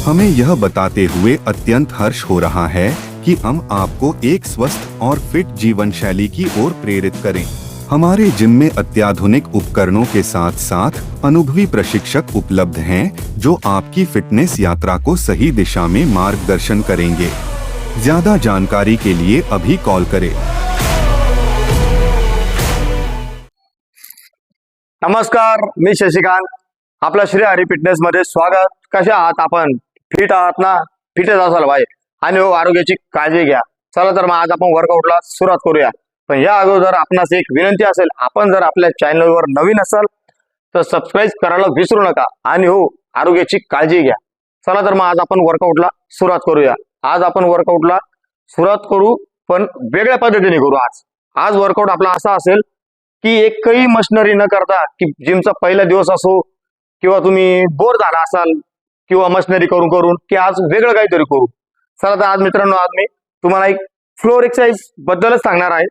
हमें यह बताते हुए अत्यंत हर्ष हो रहा है कि हम आपको एक स्वस्थ और फिट जीवन शैली की ओर प्रेरित करें। हमारे जिम में अत्याधुनिक उपकरणों के साथ साथ अनुभवी प्रशिक्षक उपलब्ध हैं जो आपकी फिटनेस यात्रा को सही दिशा में मार्गदर्शन करेंगे। ज्यादा जानकारी के लिए अभी कॉल करें। नमस्कार, मी शशिकांत, आपला श्री हरी फिटनेस मध्ये स्वागत। कशा आहात आपण? फिट आहात ना? फिटच असाल पाहिजे आणि आरोग्याची काळजी घ्या। चला तर मग आज आपण वर्कआउटला सुरुवात करूया। पण या अगोदर आपणास एक विनंती असेल, आपण जर आपल्या चॅनलवर नवीन असाल तर सबस्क्राईब करायला विसरू नका आणि आरोग्याची काळजी घ्या। चला तर मग आज आपण वर्कआउटला सुरुवात करूया। आज आपण वर्कआउटला सुरुवात करू, पण वेगळ्या पद्धतीने करू। आज वर्कआउट आपला असा असेल की एकही मशिनरी न करता, की जिमचा पहिला दिवस असो किंवा तुम्ही बोर झाला असाल किंवा मशिनरी करून करून, की आज वेगळं काहीतरी करू। चला तर आज मित्रांनो, आज मी तुम्हाला एक फ्लोर एक्सरसाइज बद्दलच सांगणार आहे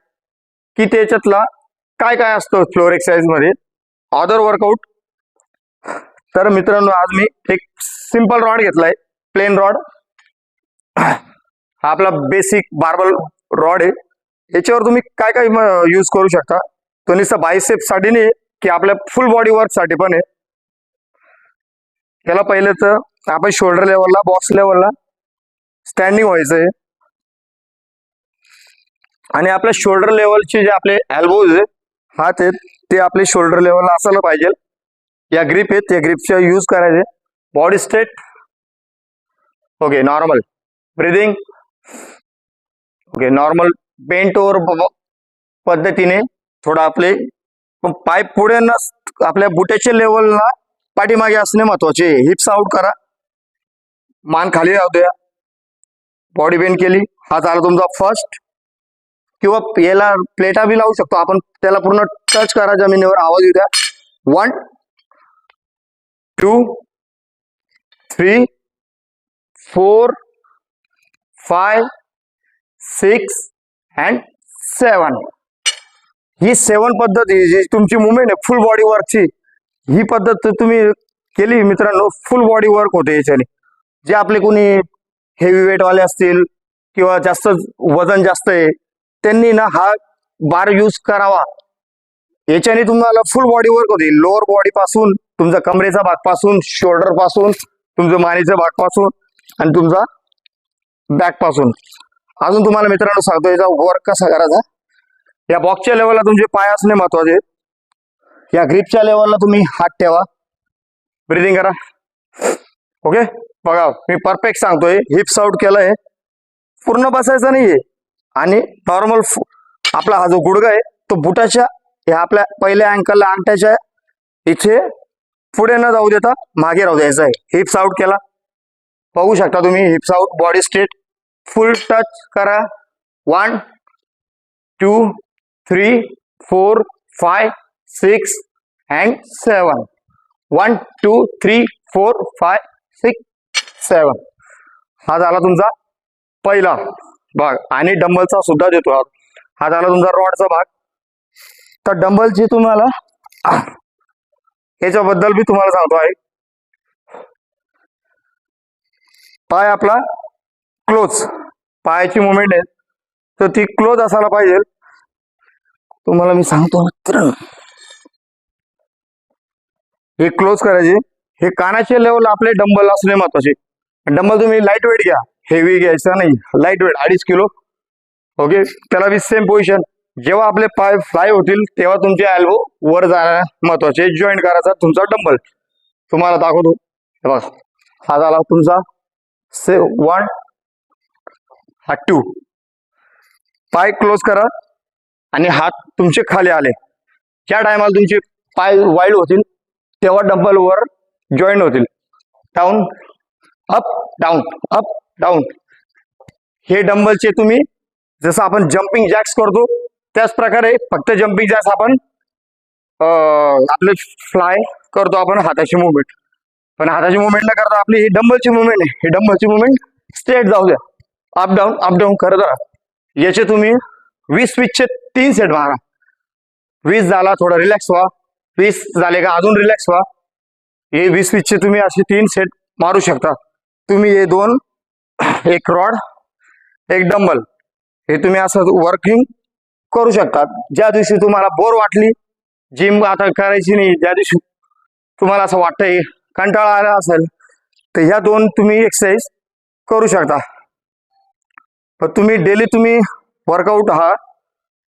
की त्याच्यातला काय काय असतं फ्लोर एक्सरसाइज मध्ये, अदर वर्कआउट। तर मित्रांनो, आज मी एक सिंपल रॉड घेतलाय, प्लेन रॉड। हा आपला बेसिक बार्बल रॉड आहे। याच्यावर तुम्ही काय काय यूज करू शकता। तो नुसतं बायसेप साठी नाही, की आपल्या फुल बॉडी वर्क साठी पण आहे। याला पहिले तर आपण शोल्डर लेवलला, बॉक्स लेवलला स्टँडिंग व्हायचंय आणि आपल्या शोल्डर लेवलचे जे आपले एल्बोज आहे, हात आहेत, ते आपले शोल्डर लेवलला असायला पाहिजे। या ग्रिप आहेत, या ग्रिपचा यूज करायचे। Body straight, okay, normal breathing, okay, normal bent over पद्धतीने थोडा आपले पाय पुढे न आपल्या बुट्याच्या लेवलला पाठीमागे असणे महत्वाचे। हिप्स आउट करा, मान खाली राहू द्या, बॉडी बेंड केली। हा झाला तुमचा फर्स्ट, किंवा याला प्लेटा बी लावू शकतो आपण, त्याला पूर्ण टच करा जमिनीवर, आवाज येऊ द्या। 1 2 3 4 5 6 and 7। ही 7 पद्धत, जी तुमची मुवमेंट आहे फुल बॉडी वर्कची, ही पद्धत तुम्ही केली मित्रांनो, फुल बॉडी वर्क होते याच्याने। जे आपले कोणी हेवी वेट वाले असतील किंवा जास्त वजन जास्त आहे, त्यांनी ना हा बार यूज करावा। याच्याने तुम्हाला फुल बॉडी वर्क होते, लोअर बॉडी पासून, तुमचा कमरेचा भाग पासून, शोल्डर पासून, तुमच्या मानेचा भाग पासून आणि तुमचा बॅक पासून। अजून तुम्हाला मित्रांनो सांगतो याचा वर्क कसा करायचा। या बॉक्सच्या लेवलला तुमचे पाय असणे महत्वाचे। या ग्रिपच्या लेवलला तुम्ही हात ठेवा, ब्रीदिंग करा, ओके। बघा मी परफेक्ट सांगतोय, हिप्स आउट केलंय, पूर्ण बसायचं नाहीये। आणि नॉर्मल आपला हा जो गुडघा आहे तो बुटाच्या ह्या आपल्या पहिल्या अँकलला, अंगठ्याच्या इथे पुढे न जाऊ देता मागे राहू द्यायचा आहे। हिप्स आउट केला, बघू शकता तुम्ही, हिप्स आउट, बॉडी स्ट्रेट, फुल टच करा। 1 2 3 4 5 6 and 7। 1 2 3 4 5 6 7। हा झाला तुमचा पहिला भाग। आणि डंबलचा सुद्धा देतो। हा झाला तुमचा रॉडचा भाग। तर डंबलची तुम्हाला याच्याबद्दल मी तुम्हाला सांगतो आहे। पाय आपला क्लोज, पायाची मुवमेंट आहे तर ती क्लोज असायला पाहिजे। तुम्हाला मी सांगतो मित्र, हे क्लोज करायचे। हे कानाच्या लेवल आपले डंबल असणे महत्वाचे। डंबल तुम्ही लाईट वेट घ्या, हेवी घ्यायचा नाही, लाईट वेट 2.5 किलो, ओके। त्याला बी सेम पोझिशन। जेव्हा आपले पाय फ्लाय होतील तेव्हा तुमचे एल्बो वर जाणं महत्वाचे। जॉईंट करायचा तुमचा डंबल, तुम्हाला दाखवतो। बघा, हा झाला तुमचा 1, हा 2। पाय क्लोज करा आणि हात तुमचे खाली आले। ज्या टायमाला तुमचे पाय वाईड होतील तेव्हा डंबल वर जॉईंट होतील। Down up down, up down. हे डंबलचे तुम्ही जसं आपण जम्पिंग जॅक्स करतो त्याच प्रकारे, फक्त जम्पिंग जॅक्स आपण आपले फ्लाय करतो आपण हाताची मुवमेंट, पण हाताची मुवमेंट न करता आपली ही डंबलची मुवमेंट आहे। ही डंबलची मुवमेंट स्ट्रेट जाऊ द्या, अप डाऊन करत राहा। याचे तुम्ही 20-20चे 3 सेट मारा। 20 झाला, थोडा रिलॅक्स व्हा, 20 झाले का अजून रिलॅक्स व्हा। हे 20-20चे तुम्ही असे 3 सेट मारू शकता। तुम्ही हे दोन, एक रॉड एक डंबल, हे तुम्ही असं वर्किंग करू शकता. ज्या दिवशी तुम्हाला बोर वाटली, जिम आता करायची नाही, ज्या दिवशी तुम्हाला असं वाटतंय कंटाळा आला असेल, तर ह्या दोन तुम्ही एक्सरसाइज करू शकता. पण तुम्ही डेली तुम्ही वर्कआउट हा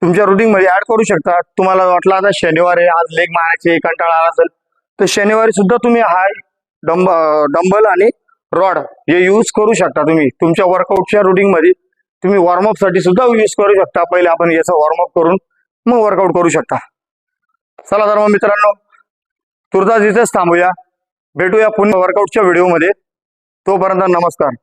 तुमच्या रुटीन मध्ये ऍड करू शकता. तुम्हाला वाटलं आता शनिवार आहे, आज लेग मारायचे, कंटाळा आला असेल, तर शनिवारी सुद्धा तुम्ही हा डंबल आणि रॉड हे यूज करू शकता. तुम्ही तुमच्या वर्कआउटच्या रुटीन मध्ये तुम्ही वॉर्मअप साठी सुद्धा यूज करू शकता. पहिले आपण याचं वॉर्मअप करून मग वर्कआउट करू शकता. चला तर मग मित्रांनो, तुर्तास इथेच थांबूया. भेटूया पुन्हा वर्कआउटच्या व्हिडिओमध्ये. तोपर्यंत नमस्कार.